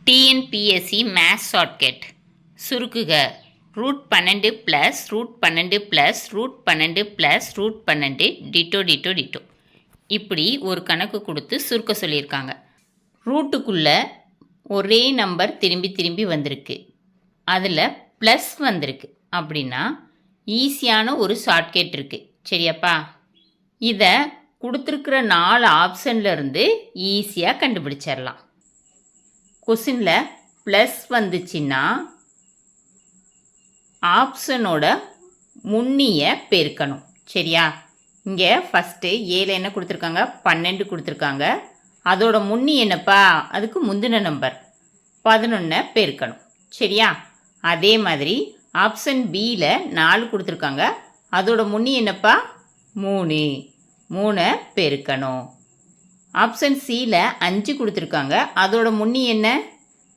TNPSC maths shortcut சுருக்குக √12 plus √12 plus √12 plus √12 ditto ditto ditto. இப்படி ஒரு கணக்கு கொடுத்து சுருக்க சொல்லியிருக்காங்க. ரூட்டுக்குள்ளே ஒரே நம்பர் திரும்பி திரும்பி வந்திருக்கு, அதில் ப்ளஸ் வந்திருக்கு அப்படின்னா ஈஸியான ஒரு ஷார்ட்கட் இருக்குது. சரியாப்பா? இதை கொடுத்துருக்குற 4 ஆப்ஷன்லேருந்து ஈஸியாக கண்டுபிடிச்சிடலாம். கொஸ்டினில் ப்ளஸ் வந்துச்சுன்னா ஆப்ஷனோட முன்னியை பெருக்கணும். சரியா? இங்கே ஃபஸ்ட்டு ஏழு என்ன கொடுத்துருக்காங்க? 12 கொடுத்துருக்காங்க. அதோட முன்னி என்னப்பா? அதுக்கு முந்தின நம்பர் 11 பெருக்கணும். சரியா? அதே மாதிரி ஆப்ஷன் பியில் 4 கொடுத்துருக்காங்க. அதோட முன்னி என்னப்பா? 3 பெருக்கணும். ஆப்ஷன் சியில் 5 கொடுத்துருக்காங்க. அதோட முன்னி என்ன?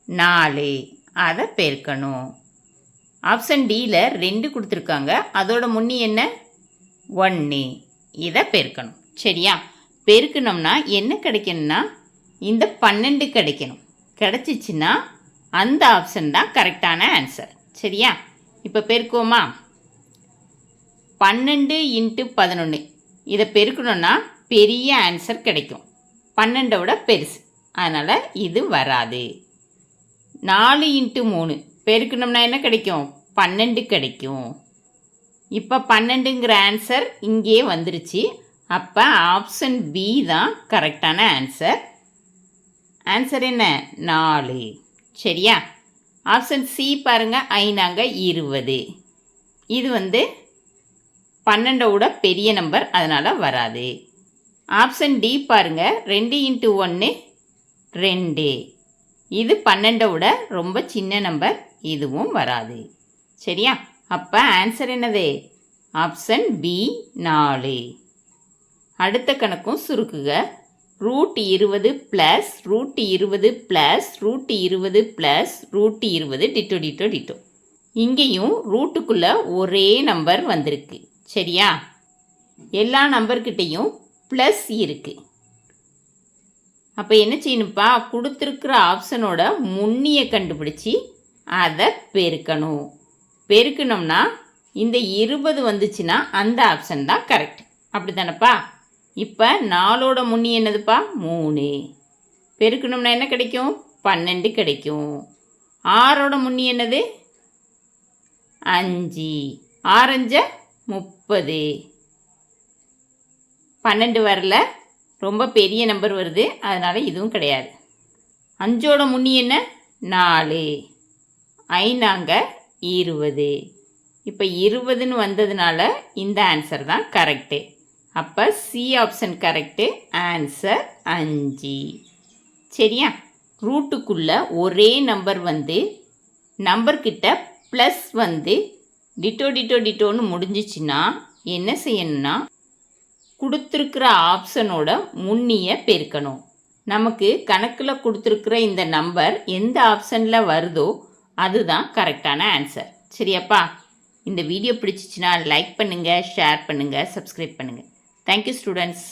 4, அதை பெருக்கணும். ஆப்ஷன் டியில் 2 கொடுத்துருக்காங்க. அதோட முன்னி என்ன? 1, இதை பெருக்கணும். சரியா? பெருக்கணும்னா என்ன கிடைக்கணும்னா இந்த 12 கிடைக்கணும். கிடச்சிச்சின்னா அந்த ஆப்ஷன் தான் கரெக்டான ஆன்சர். சரியா? இப்போ பெருக்குவோமா? 12 × 11 இதை பெருக்கணும்னா பெரிய ஆன்சர் கிடைக்கும். 12 பெருசு, அதனால் இது வராது. 4 × 3 பெருக்கணும்னா என்ன கிடைக்கும்? 12 கிடைக்கும். இப்போ 12ங்கிற ஆன்சர் இங்கே வந்துருச்சு. அப்போ ஆப்ஷன் பி தான் கரெக்டான ஆன்சர். ஆன்சர் என்ன? 4. சரியா? ஆப்ஷன் சி பாருங்கள், 5 20. இது 12 பெரிய நம்பர், அதனால் வராது. ஆப்ஷன் டி பாருங்கள், 2 × 1 2. இது 12 ரொம்ப சின்ன நம்பர், இதுவும் வராது. சரியா? அப்போ ஆன்சர் என்னது? Option B 4. அடுத்த கணக்கும் சுருக்குக. √20 plus √20 plus √20 plus √20 ditto ditto ditto. இங்கேயும் ரூட்டுக்குள்ளே ஒரே நம்பர் வந்திருக்கு. சரியா? எல்லா நம்பர்கிட்டையும் ப்ளஸ் இருக்குது. அப்போ என்ன செய்யணுப்பா? கொடுத்துருக்குற ஆப்ஷனோட முன்னியை கண்டுபிடிச்சி அதை பெருக்கணும். பெருக்கணும்னா இந்த 20 வந்துச்சுன்னா அந்த ஆப்ஷன் தான் கரெக்ட். அப்படி தானேப்பா? இப்போ 4 முன்னி என்னதுப்பா? 3. பெருக்கணும்னா என்ன கிடைக்கும்? 12 கிடைக்கும். 6 முன்னி என்னது? 5. 6 30. 12 வரல, ரொம்ப பெரிய நம்பர் வருது, அதனால் இதுவும் கிடையாது. 5 முன்னி என்ன? 4. 5 20. இப்போ 20ன்னு வந்ததுனால இந்த ஆன்சர் தான் கரெக்டு. அப்போ சி ஆப்ஷன் கரெக்டு. ஆன்சர் 5. சரியா? ரூட்டுக்குள்ளே ஒரே நம்பர் நம்பர்கிட்ட ப்ளஸ் டிட்டோ டிட்டோ டிட்டோன்னு முடிஞ்சிச்சுன்னா என்ன செய்யணும்னா கொடுத்துருக்குற ஆப்ஷனோட முன்னியை பெருக்கணும். நமக்கு கணக்கில் கொடுத்துருக்குற இந்த நம்பர் எந்த ஆப்ஷனில் வருதோ அதுதான் கரெக்டான ஆன்சர். சரியாப்பா? இந்த வீடியோ பிடிச்சிச்சின்னா லைக் பண்ணுங்கள், ஷேர் பண்ணுங்கள், சப்ஸ்கிரைப் பண்ணுங்கள். Thank you students.